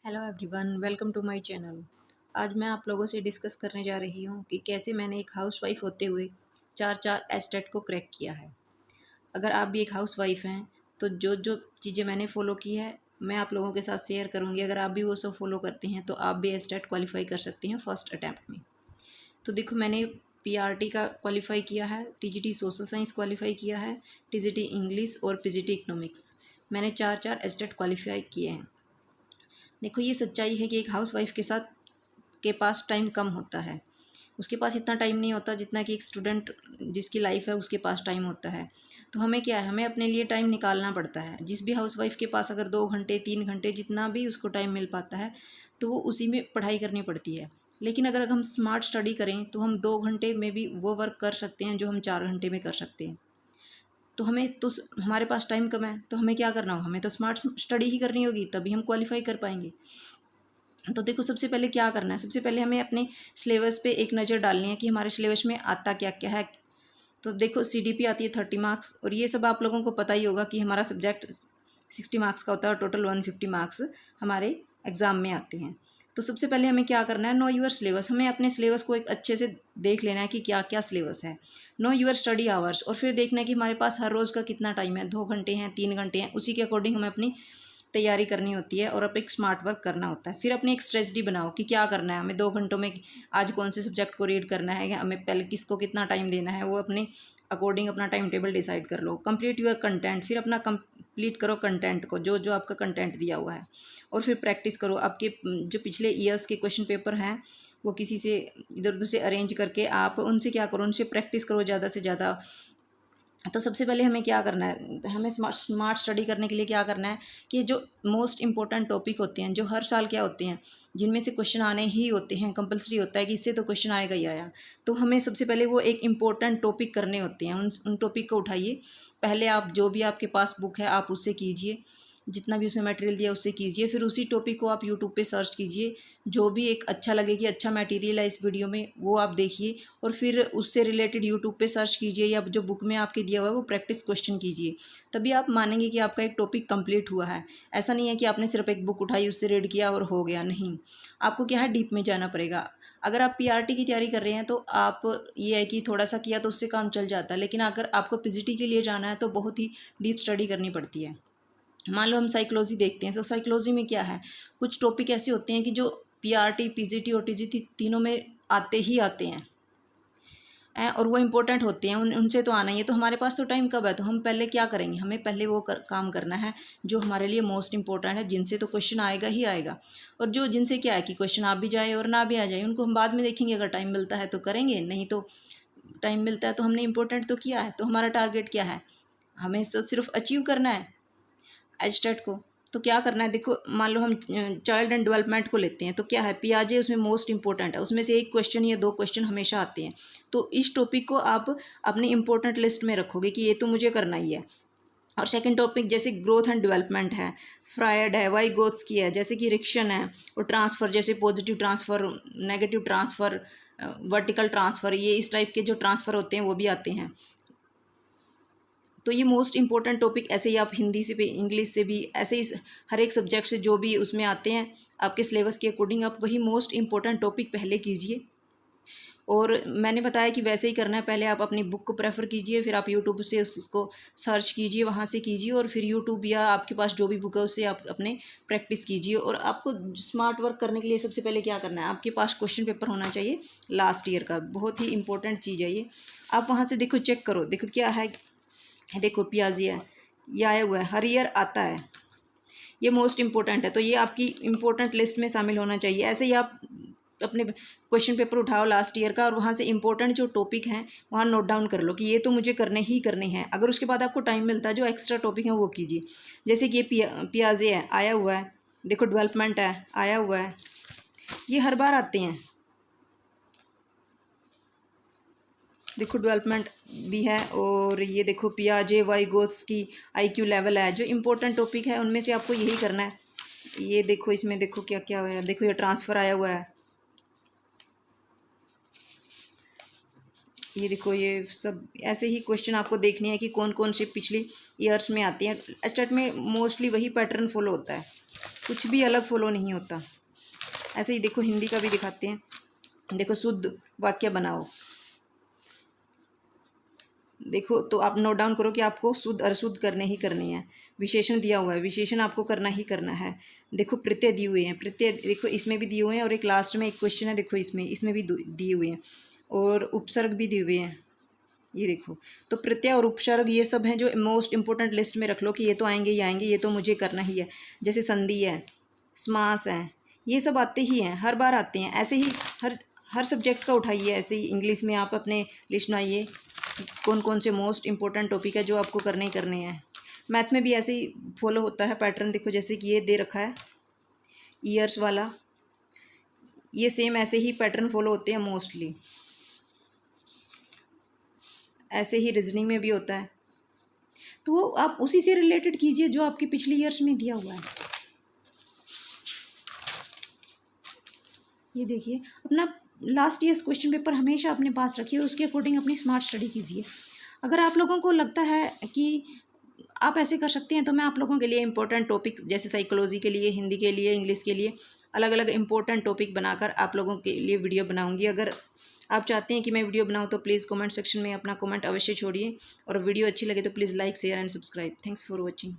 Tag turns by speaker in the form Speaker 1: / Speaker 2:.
Speaker 1: Hello everyone, welcome to my channel. आज मैं आप लोगों से डिस्कस करने जा रही हूँ कि कैसे मैंने एक हाउसवाइफ होते हुए चार एस्टेट को क्रैक किया है। अगर आप भी एक हाउसवाइफ हैं तो जो जो चीज़ें मैंने फ़ॉलो की है मैं आप लोगों के साथ शेयर करूँगी। अगर आप भी वो सब फॉलो करते हैं तो आप भी एस्टेट क्वालिफाई कर सकते हैं फर्स्ट अटैम्प्ट में। तो देखो, मैंने पीआरटी का क्वालिफाई किया है, टीजीटी सोशल साइंस क्वालिफाई किया है, टीजीटी इंग्लिश और पीजीटी इकोनॉमिक्स। मैंने चार एस्टेट क्वालिफाई किए हैं। देखो, ये सच्चाई है कि एक हाउसवाइफ के पास टाइम कम होता है। उसके पास इतना टाइम नहीं होता जितना कि एक स्टूडेंट जिसकी लाइफ है उसके पास टाइम होता है। तो हमें क्या है, हमें अपने लिए टाइम निकालना पड़ता है। जिस भी हाउसवाइफ के पास अगर 2 घंटे 3 घंटे जितना भी उसको टाइम मिल पाता है तो वो उसी में पढ़ाई करनी पड़ती है। लेकिन अगर हम स्मार्ट स्टडी करें तो हम 2 घंटे में भी वो वर्क कर सकते हैं जो हम 4 घंटे में कर सकते हैं। तो हमारे पास टाइम कम है तो हमें क्या करना होगा, हमें तो स्मार्ट स्टडी ही करनी होगी, तभी हम क्वालिफाई कर पाएंगे। तो देखो, सबसे पहले क्या करना है, सबसे पहले हमें अपने सिलेबस पे एक नज़र डालनी है कि हमारे सिलेबस में आता क्या क्या है। तो देखो, सीडीपी आती है 30 मार्क्स, और ये सब आप लोगों को पता ही होगा कि हमारा सब्जेक्ट 60 मार्क्स का होता है और टोटल 150 मार्क्स हमारे एग्ज़ाम में आते हैं। तो सबसे पहले हमें क्या करना है, नो यूर सिलेबस। हमें अपने सिलेबस को एक अच्छे से देख लेना है कि क्या क्या सिलेबस है। नो यूर स्टडी आवर्स, और फिर देखना है कि हमारे पास हर रोज़ का कितना टाइम है, 2 घंटे हैं 3 घंटे हैं, उसी के अकॉर्डिंग हमें अपनी तैयारी करनी होती है और अब एक स्मार्ट वर्क करना होता है। फिर अपनी एक स्ट्रेटजी बनाओ कि क्या करना है हमें 2 घंटों में, आज कौन से सब्जेक्ट को रीड करना है, या हमें पहले किसको कितना टाइम देना है, वो अपने अकॉर्डिंग अपना टाइम टेबल डिसाइड कर लो। कंप्लीट यूर कंटेंट, फिर अपना कंप्लीट करो कंटेंट को, जो जो आपका कंटेंट दिया हुआ है, और फिर प्रैक्टिस करो। आपके जो पिछले ईयर्स के क्वेश्चन पेपर हैं वो किसी से इधर उधर से अरेंज करके आप उनसे क्या करो, उनसे प्रैक्टिस करो ज़्यादा से ज़्यादा। तो सबसे पहले हमें क्या करना है, हमें स्मार्ट स्टडी करने के लिए क्या करना है कि जो मोस्ट इंपॉर्टेंट टॉपिक होते हैं, जो हर साल क्या होते हैं, जिनमें से क्वेश्चन आने ही होते हैं, कंपलसरी होता है कि इससे तो क्वेश्चन आएगा ही आया। तो हमें सबसे पहले वो एक इम्पोर्टेंट टॉपिक करने होते हैं, उन टॉपिक को उठाइए। पहले आप जो भी आपके पास बुक है आप उससे कीजिए, जितना भी उसमें मटेरियल दिया उससे कीजिए। फिर उसी टॉपिक को आप यूट्यूब पे सर्च कीजिए, जो भी एक अच्छा लगे कि अच्छा मटेरियल है इस वीडियो में, वो आप देखिए, और फिर उससे रिलेटेड यूट्यूब पे सर्च कीजिए, या जो बुक में आपके दिया हुआ है वो प्रैक्टिस क्वेश्चन कीजिए। तभी आप मानेंगे कि आपका एक टॉपिक कंप्लीट हुआ है। ऐसा नहीं है कि आपने सिर्फ एक बुक उठाई, उससे रीड किया और हो गया, नहीं। आपको क्या है, डीप में जाना पड़ेगा। अगर आप पीआरटी की तैयारी कर रहे हैं तो आप, ये है कि थोड़ा सा किया तो उससे काम चल जाता है, लेकिन अगर आपको पीजीटी के लिए जाना है तो बहुत ही डीप स्टडी करनी पड़ती है। मान लो हम साइकोलॉजी देखते हैं, तो साइकोलॉजी में क्या है, कुछ टॉपिक ऐसे होते हैं कि जो पीआरटी पीजीटी और टीजीटी तीनों में आते ही आते हैं, और वो इम्पोर्टेंट होते हैं, उनसे तो आना ही है। तो हमारे पास तो टाइम कब है, तो हम पहले क्या करेंगे, हमें पहले वो काम करना है जो हमारे लिए मोस्ट इंपॉर्टेंट है, जिनसे तो क्वेश्चन आएगा ही आएगा। और जो जिनसे क्या है कि क्वेश्चन आ भी जाए और ना भी आ जाए, उनको हम बाद में देखेंगे। अगर टाइम मिलता है तो करेंगे, नहीं तो टाइम मिलता है तो हमने इंपॉर्टेंट तो किया है। तो हमारा टारगेट क्या है, हमें तो सिर्फ अचीव करना है एस्टेट को। तो क्या करना है, देखो, मान लो हम चाइल्ड एंड डेवलपमेंट को लेते हैं, तो क्या है, पियाजे उसमें मोस्ट इंपॉर्टेंट है, उसमें से एक क्वेश्चन या 2 क्वेश्चन हमेशा आते हैं। तो इस टॉपिक को आप अपनी इंपॉर्टेंट लिस्ट में रखोगे कि ये तो मुझे करना ही है। और सेकंड टॉपिक जैसे ग्रोथ एंड डेवलपमेंट है, फ्रायड है, वाई गोथ्स की है, जैसे कि रिक्शन है, और ट्रांसफ़र जैसे positive transfer, negative transfer, vertical transfer, ये इस टाइप के जो ट्रांसफ़र होते हैं वो भी आते हैं। तो ये मोस्ट इंपॉर्टेंट टॉपिक, ऐसे ही आप हिंदी से भी इंग्लिश से भी, ऐसे ही हर एक सब्जेक्ट से जो भी उसमें आते हैं आपके सिलेबस के अकॉर्डिंग, आप वही मोस्ट इंपॉर्टेंट टॉपिक पहले कीजिए। और मैंने बताया कि वैसे ही करना है, पहले आप अपनी बुक को प्रेफर कीजिए, फिर आप यूट्यूब से उसको सर्च कीजिए, वहाँ से कीजिए, और फिर यूट्यूब या आपके पास जो भी बुक है उससे आप अपने प्रैक्टिस कीजिए। और आपको स्मार्ट वर्क करने के लिए सबसे पहले क्या करना है, आपके पास क्वेश्चन पेपर होना चाहिए लास्ट ईयर का, बहुत ही इंपॉर्टेंट चीज़ है ये। आप वहाँ से देखो, चेक करो, देखो क्या है, देखो पियाजी है, ये आया हुआ है, हर ईयर आता है, ये मोस्ट इंपॉर्टेंट है, तो ये आपकी इंपॉर्टेंट लिस्ट में शामिल होना चाहिए। ऐसे ही आप अपने क्वेश्चन पेपर उठाओ लास्ट ईयर का, और वहाँ से इंपॉर्टेंट जो टॉपिक हैं वहाँ नोट डाउन कर लो कि ये तो मुझे करने ही करने हैं। अगर उसके बाद आपको टाइम मिलता है, जो एक्स्ट्रा टॉपिक है वो कीजिए। जैसे कि ये पियाजे है, आया हुआ है, देखो डेवलपमेंट है, आया हुआ है, ये हर बार आते हैं। देखो डेवलपमेंट भी है, और ये देखो पियाजे वाई गोथ्स की आईक्यू लेवल है। जो इंपॉर्टेंट टॉपिक है उनमें से आपको यही करना है। ये देखो, इसमें देखो क्या क्या हुआ है, देखो ये ट्रांसफ़र आया हुआ है, ये देखो, ये सब ऐसे ही क्वेश्चन आपको देखने हैं कि कौन कौन से पिछली ईयर्स में आते हैं। स्टेट में मोस्टली वही पैटर्न फॉलो होता है। कुछ भी अलग फॉलो नहीं होता। ऐसे ही देखो हिंदी का भी दिखाते हैं। देखो शुद्ध वाक्य बनाओ। देखो तो आप नोट डाउन करो कि आपको शुद्ध अशुद्ध करने ही करने हैं। विशेषण दिया हुआ है, विशेषण आपको करना ही करना है। देखो प्रत्यय दिए हुए हैं, प्रत्यय देखो इसमें भी दिए हुए हैं, और एक लास्ट में एक क्वेश्चन है देखो इसमें भी दिए हुए हैं, और उपसर्ग भी दिए हुए हैं। ये देखो तो प्रत्यय और उपसर्ग ये सब हैं जो मोस्ट इंपॉर्टेंट लिस्ट में रख लो कि ये तो आएंगे ही आएंगे, ये तो मुझे करना ही है। जैसे संधि है, समास है, ये सब आते ही हैं, हर बार आते हैं। ऐसे ही हर सब्जेक्ट का उठाइए। ऐसे ही इंग्लिश में आप अपने लिस्ट बनाइए कौन कौन से मोस्ट इंपॉर्टेंट टॉपिक है जो आपको करने ही करने हैं। मैथ में भी ऐसे ही फॉलो होता है पैटर्न। देखो जैसे कि ये दे रखा है ईयर्स वाला, ये सेम ऐसे ही पैटर्न फॉलो होते हैं मोस्टली। ऐसे ही रीजनिंग में भी होता है, तो वो आप उसी से रिलेटेड कीजिए जो आपके पिछले ईयर्स में दिया हुआ है। ये देखिए अपना लास्ट ईयर्स क्वेश्चन पेपर हमेशा अपने पास रखिए, उसके अकॉर्डिंग अपनी स्मार्ट स्टडी कीजिए। अगर आप लोगों को लगता है कि आप ऐसे कर सकते हैं तो मैं आप लोगों के लिए इंपॉर्टेंट टॉपिक जैसे साइकोलॉजी के लिए, हिंदी के लिए, इंग्लिश के लिए अलग अलग इंपॉर्टेंट टॉपिक बनाकर आप लोगों के लिए वीडियो बनाऊंगी। अगर आप चाहते हैं कि मैं वीडियो बनाऊं तो प्लीज़ कमेंट सेक्शन में अपना कमेंट अवश्य छोड़िए, और वीडियो अच्छी लगे तो please like share and subscribe. Thanks for watching.